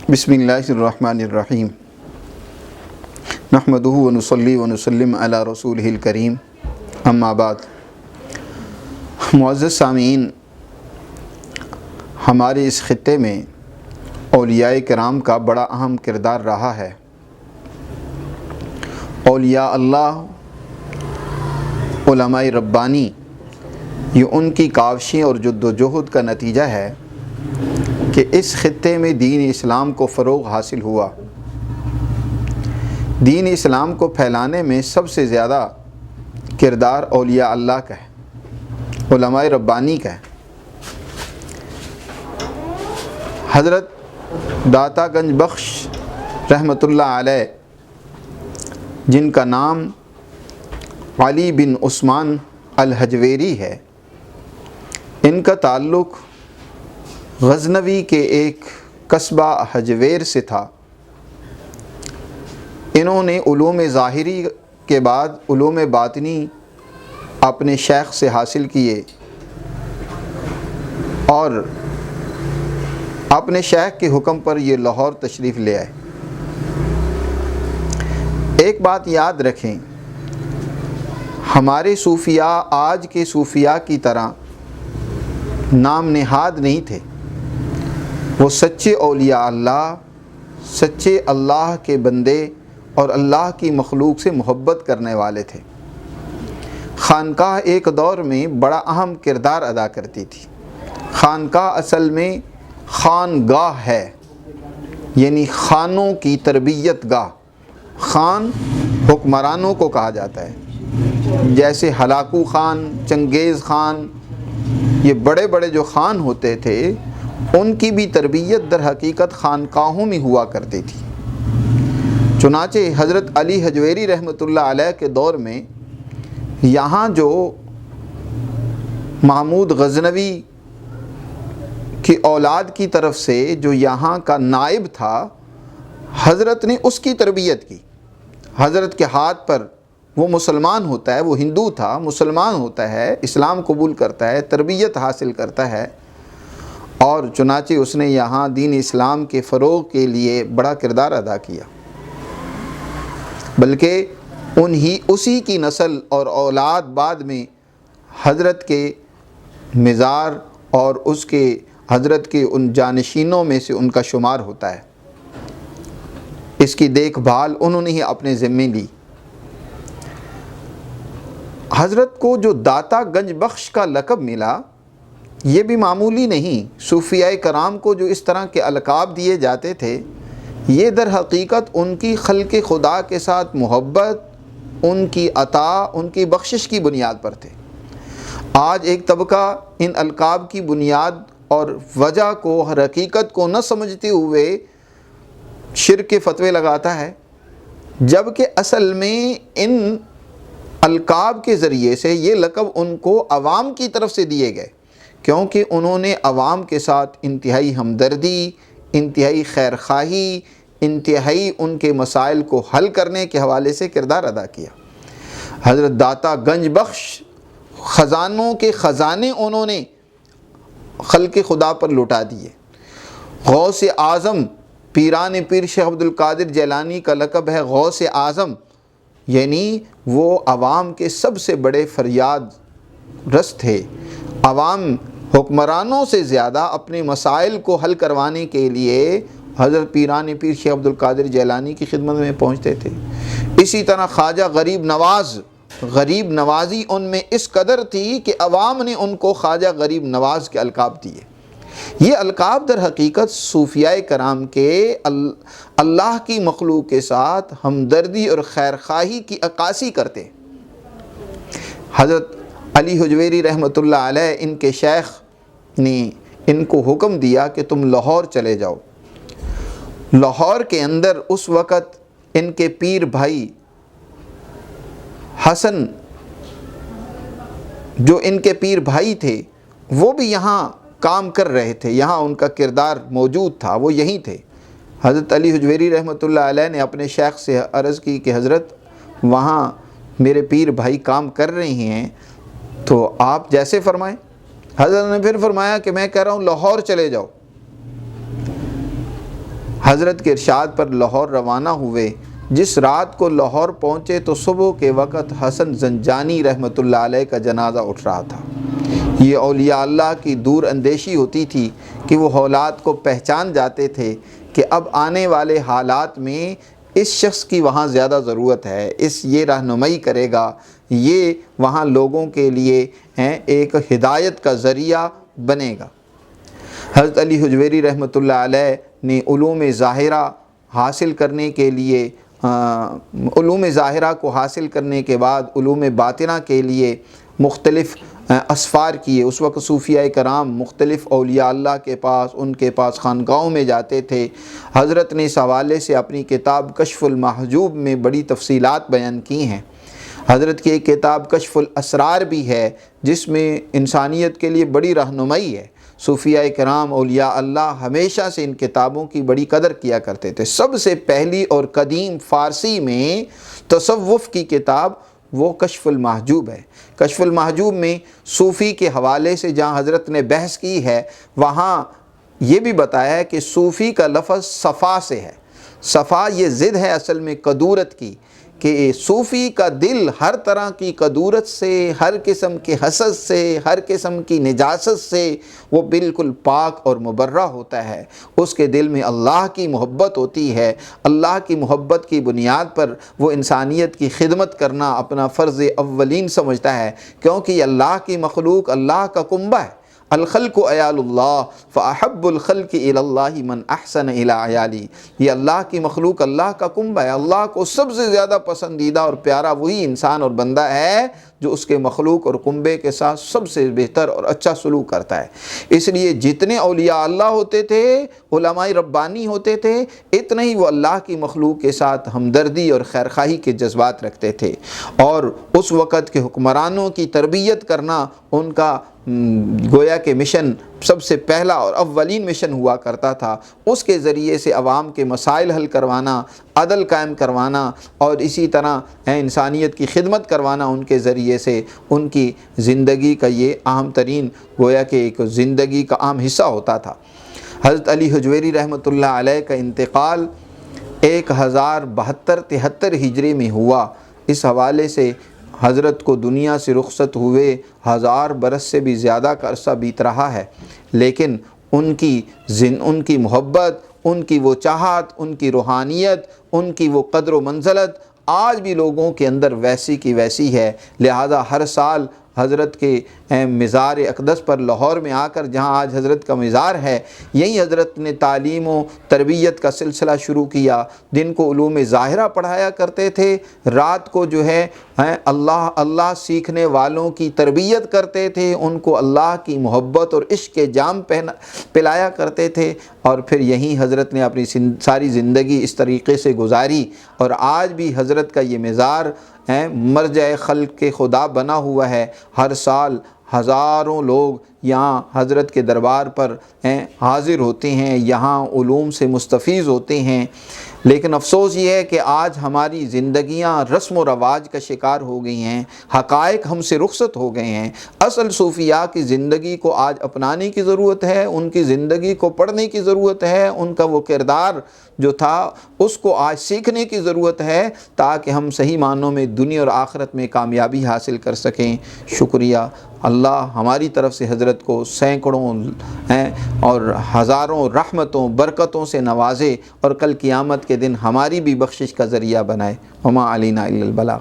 بسم اللہ الرحمن الرحیم نحمدہ ونصلی ونسلم علی رسولہ الکریم اما بعد۔ معزز سامعین، ہمارے اس خطے میں اولیاء کرام کا بڑا اہم کردار رہا ہے۔ اولیاء اللہ، علماء ربانی، یہ ان کی کاوشیں اور جد و جہد کا نتیجہ ہے کہ اس خطے میں دین اسلام کو فروغ حاصل ہوا۔ دین اسلام کو پھیلانے میں سب سے زیادہ کردار اولیاء اللہ کا ہے، علماء ربانی کا ہے۔ حضرت داتا گنج بخش رحمۃ اللہ علیہ، جن کا نام علی بن عثمان الحجویری ہے، ان کا تعلق غزنوی کے ایک قصبہ حجویر سے تھا۔ انہوں نے علوم ظاہری کے بعد علوم باطنی اپنے شیخ سے حاصل کیے اور اپنے شیخ کے حکم پر یہ لاہور تشریف لے آئے۔ ایک بات یاد رکھیں، ہمارے صوفیاء آج کے صوفیاء کی طرح نام نہاد نہیں تھے۔ وہ سچے اولیاء اللہ، سچے اللہ کے بندے اور اللہ کی مخلوق سے محبت کرنے والے تھے۔ خانقاہ ایک دور میں بڑا اہم کردار ادا کرتی تھی۔ خانقاہ اصل میں خانگاہ ہے، یعنی خانوں کی تربیت گاہ۔ خان حکمرانوں کو کہا جاتا ہے، جیسے ہلاکو خان، چنگیز خان، یہ بڑے بڑے جو خان ہوتے تھے، ان کی بھی تربیت در حقیقت خانقاہوں میں ہوا کرتی تھی۔ چنانچہ حضرت علی حجویری رحمۃ اللہ علیہ کے دور میں یہاں جو محمود غزنوی کی اولاد کی طرف سے جو یہاں کا نائب تھا، حضرت نے اس کی تربیت کی۔ حضرت کے ہاتھ پر وہ مسلمان ہوتا ہے، وہ ہندو تھا، مسلمان ہوتا ہے، اسلام قبول کرتا ہے، تربیت حاصل کرتا ہے، اور چنانچہ اس نے یہاں دین اسلام کے فروغ کے لیے بڑا کردار ادا کیا۔ بلکہ اسی کی نسل اور اولاد بعد میں حضرت کے مزار اور اس کے حضرت کے ان جانشینوں میں سے ان کا شمار ہوتا ہے۔ اس کی دیکھ بھال انہوں نے ہی اپنے ذمے لی۔ حضرت کو جو داتا گنج بخش کا لقب ملا، یہ بھی معمولی نہیں۔ صوفیاء کرام کو جو اس طرح کے القاب دیے جاتے تھے، یہ در حقیقت ان کی خلق خدا کے ساتھ محبت، ان کی عطا، ان کی بخشش کی بنیاد پر تھے۔ آج ایک طبقہ ان القاب کی بنیاد اور وجہ کو، حقیقت کو نہ سمجھتے ہوئے شرک کے فتوے لگاتا ہے، جبکہ اصل میں ان القاب کے ذریعے سے یہ لقب ان کو عوام کی طرف سے دیے گئے، کیونکہ انہوں نے عوام کے ساتھ انتہائی ہمدردی، انتہائی خیرخواہی، انتہائی ان کے مسائل کو حل کرنے کے حوالے سے کردار ادا کیا۔ حضرت داتا گنج بخش خزانوں کے خزانے انہوں نے خلق خدا پر لٹا دیے۔ غوث اعظم، پیران پیر شیخ عبد القادر جیلانی کا لقب ہے غوث اعظم، یعنی وہ عوام کے سب سے بڑے فریاد رس تھے۔ عوام حکمرانوں سے زیادہ اپنے مسائل کو حل کروانے کے لیے حضرت پیران پیر شیخ عبد القادر جیلانی کی خدمت میں پہنچتے تھے۔ اسی طرح خواجہ غریب نوازی ان میں اس قدر تھی کہ عوام نے ان کو خواجہ غریب نواز کے القاب دیے۔ یہ القاب در حقیقت صوفیاء کرام کے اللہ کی مخلوق کے ساتھ ہمدردی اور خیرخواہی کی عکاسی کرتے۔ حضرت علی حجویری رحمۃ اللہ علیہ، ان کے شیخ نے ان کو حکم دیا کہ تم لاہور چلے جاؤ۔ لاہور کے اندر اس وقت ان کے پیر بھائی حسن، جو ان کے پیر بھائی تھے، وہ بھی یہاں کام کر رہے تھے، یہاں ان کا کردار موجود تھا، وہ یہیں تھے۔ حضرت علی حجویری رحمۃ اللہ علیہ نے اپنے شیخ سے عرض کی کہ حضرت، وہاں میرے پیر بھائی کام کر رہے ہیں، تو آپ جیسے فرمائیں۔ حضرت نے پھر فرمایا کہ میں کہہ رہا ہوں لاہور چلے جاؤ۔ حضرت کے ارشاد پر لاہور روانہ ہوئے۔ جس رات کو لاہور پہنچے تو صبح کے وقت حسن زنجانی رحمۃ اللہ علیہ کا جنازہ اٹھ رہا تھا۔ یہ اولیاء اللہ کی دور اندیشی ہوتی تھی کہ وہ حالات کو پہچان جاتے تھے کہ اب آنے والے حالات میں اس شخص کی وہاں زیادہ ضرورت ہے، یہ رہنمائی کرے گا، یہ وہاں لوگوں کے لیے ایک ہدایت کا ذریعہ بنے گا۔ حضرت علی حجویری رحمۃ اللہ علیہ نے علوم ظاہرہ حاصل کرنے کے لیے علوم ظاہرہ کو حاصل کرنے کے بعد علوم باطنہ کے لیے مختلف اسفار کیے۔ اس وقت صوفیاء کرام مختلف اولیاء اللہ کے پاس ان کے پاس خانقاہوں میں جاتے تھے۔ حضرت نے اس حوالے سے اپنی کتاب کشف المحجوب میں بڑی تفصیلات بیان کی ہیں۔ حضرت کی ایک کتاب کشف الاسرار بھی ہے جس میں انسانیت کے لیے بڑی رہنمائی ہے۔ صوفیاء کرام اولیاء اللہ ہمیشہ سے ان کتابوں کی بڑی قدر کیا کرتے تھے۔ سب سے پہلی اور قدیم فارسی میں تصوف کی کتاب وہ کشف المحجوب ہے۔ کشف المحجوب میں صوفی کے حوالے سے جہاں حضرت نے بحث کی ہے وہاں یہ بھی بتایا ہے کہ صوفی کا لفظ صفا سے ہے۔ صفا یہ ضد ہے اصل میں کدورت کی، کہ صوفی کا دل ہر طرح کی کدورت سے، ہر قسم کے حسد سے، ہر قسم کی نجاست سے وہ بالکل پاک اور مبرہ ہوتا ہے۔ اس کے دل میں اللہ کی محبت ہوتی ہے۔ اللہ کی محبت کی بنیاد پر وہ انسانیت کی خدمت کرنا اپنا فرض اولین سمجھتا ہے، کیونکہ یہ اللہ کی مخلوق اللہ کا کنبہ ہے۔ الخلق عیال اللہ فاحب الخلق الی اللہ من احسن الی عیالی۔ یہ اللہ کی مخلوق اللہ کا کنبہ ہے۔ اللہ کو سب سے زیادہ پسندیدہ اور پیارا وہی انسان اور بندہ ہے جو اس کے مخلوق اور کنبے کے ساتھ سب سے بہتر اور اچھا سلوک کرتا ہے۔ اس لیے جتنے اولیاء اللہ ہوتے تھے، علماء ربانی ہوتے تھے، اتنے ہی وہ اللہ کی مخلوق کے ساتھ ہمدردی اور خیرخواہی کے جذبات رکھتے تھے، اور اس وقت کے حکمرانوں کی تربیت کرنا ان کا گویا کہ مشن سب سے پہلا اور اولین مشن ہوا کرتا تھا۔ اس کے ذریعے سے عوام کے مسائل حل کروانا، عدل قائم کروانا اور اسی طرح انسانیت کی خدمت کروانا ان کے ذریعے سے ان کی زندگی کا یہ اہم ترین گویا کہ ایک زندگی کا اہم حصہ ہوتا تھا۔ حضرت علی حجویری رحمۃ اللہ علیہ کا انتقال 1072-73 ہجری میں ہوا۔ اس حوالے سے حضرت کو دنیا سے رخصت ہوئے 1000 برس سے بھی زیادہ کا عرصہ بیت رہا ہے، لیکن ان کی محبت، ان کی وہ چاہت، ان کی روحانیت، ان کی وہ قدر و منزلت آج بھی لوگوں کے اندر ویسی کی ویسی ہے۔ لہذا ہر سال حضرت کے مزار اقدس پر لاہور میں آ کر، جہاں آج حضرت کا مزار ہے، یہیں حضرت نے تعلیم و تربیت کا سلسلہ شروع کیا۔ دن کو علوم ظاہرہ پڑھایا کرتے تھے، رات کو جو ہے اللہ سیکھنے والوں کی تربیت کرتے تھے، ان کو اللہ کی محبت اور عشق کے جام پلایا کرتے تھے، اور پھر یہیں حضرت نے اپنی ساری زندگی اس طریقے سے گزاری۔ اور آج بھی حضرت کا یہ مزار مرجع خلق کے خدا بنا ہوا ہے۔ ہر سال ہزاروں لوگ یہاں حضرت کے دربار پر حاضر ہوتے ہیں، یہاں علوم سے مستفیض ہوتے ہیں۔ لیکن افسوس یہ ہے کہ آج ہماری زندگیاں رسم و رواج کا شکار ہو گئی ہیں، حقائق ہم سے رخصت ہو گئے ہیں۔ اصل صوفیاء کی زندگی کو آج اپنانے کی ضرورت ہے، ان کی زندگی کو پڑھنے کی ضرورت ہے، ان کا وہ کردار جو تھا اس کو آج سیکھنے کی ضرورت ہے، تاکہ ہم صحیح معنوں میں دنیا اور آخرت میں کامیابی حاصل کر سکیں۔ شکریہ۔ اللہ ہماری طرف سے حضرت کو سینکڑوں اور ہزاروں رحمتوں برکتوں سے نوازے، اور کل قیامت کے دن ہماری بھی بخشش کا ذریعہ بنائے۔ وما علینا الا البلاغ۔